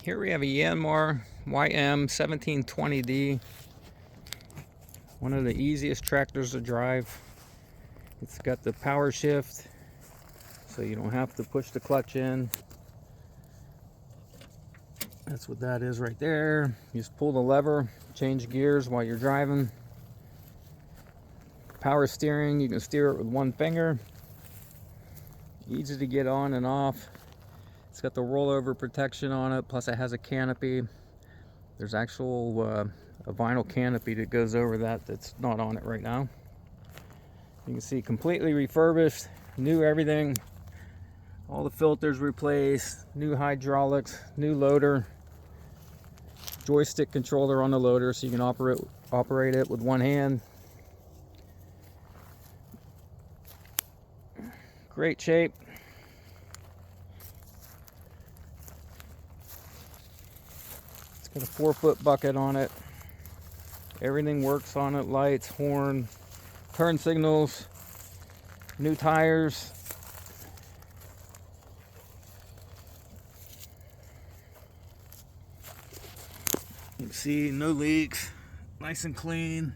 Here we have a Yanmar YM1720D, one of the easiest tractors to drive. It's got the power shift, so you don't have to push the clutch in. That's what that is right there. You just pull the lever, change gears while you're driving. Power steering, you can steer it with one finger. Easy to get on and off. It's got the rollover protection on it, plus it has a canopy. There's actual a vinyl canopy that goes over that that's not on it right now. You can see completely refurbished, new everything. All the filters replaced, new hydraulics, new loader, joystick controller on the loader so you can operate it with one hand. Great shape. It's got a 4-foot bucket on it. Everything works on it, lights, horn, turn signals, new tires. You can see no leaks, nice and clean.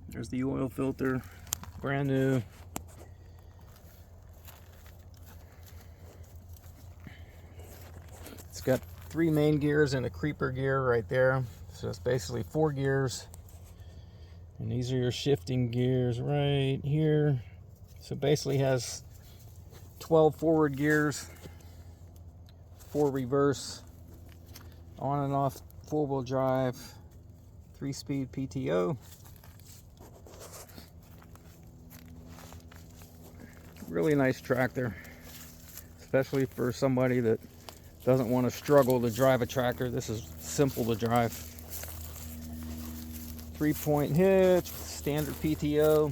There's the oil filter, brand new. It's got 3 main gears and a creeper gear right there. So it's basically 4 gears. And these are your shifting gears right here. So basically has 12 forward gears, 4 reverse, on and off 4-wheel drive, 3-speed PTO. Really nice tractor, especially for somebody that doesn't want to struggle to drive a tractor. This is simple to drive. 3-point hitch, standard PTO.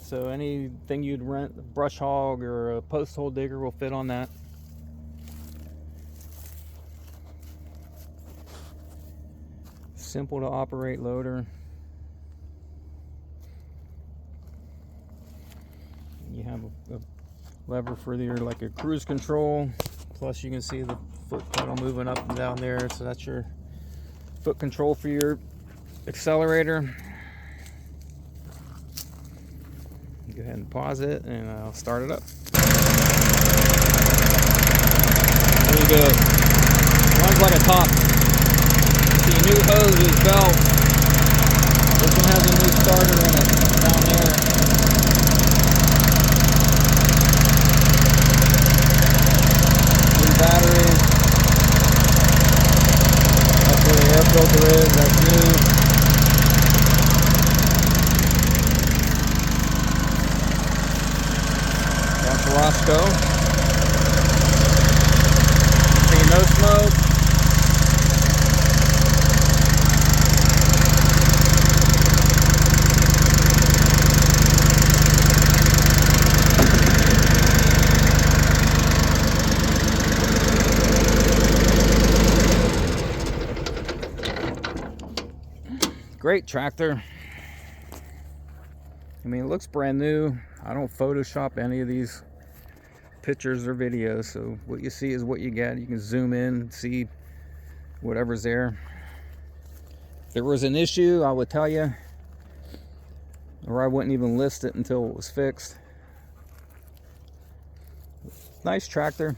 So anything you'd rent, a brush hog or a post hole digger will fit on that. Simple to operate loader. You have a lever for your like a cruise control. Plus you can see the foot pedal moving up and down there. So that's your foot control for your accelerator. Go ahead and pause it and I'll start it up. Really good. Runs like a top. See, new hoses, belt. This one has a new starter in it down there. New battery. That's where the air filter is. That's new. That's Roscoe. See, no smoke. Great tractor. I mean, it looks brand new. I don't Photoshop any of these pictures or videos, so what you see is what you get. You can zoom in, see whatever's there. If there was an issue, I would tell you, or I wouldn't even list it until it was fixed. Nice tractor.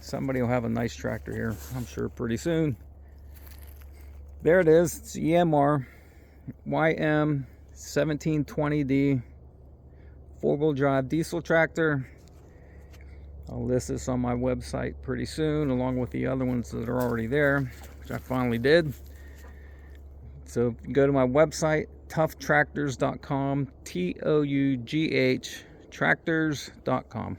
Somebody will have a nice tractor here, I'm sure, pretty soon. There it is. It's Yanmar YM1720D 4-wheel drive diesel tractor. I'll list this on my website pretty soon, along with the other ones that are already there, which I finally did. So go to my website, ToughTractors.com, ToughTractors.com.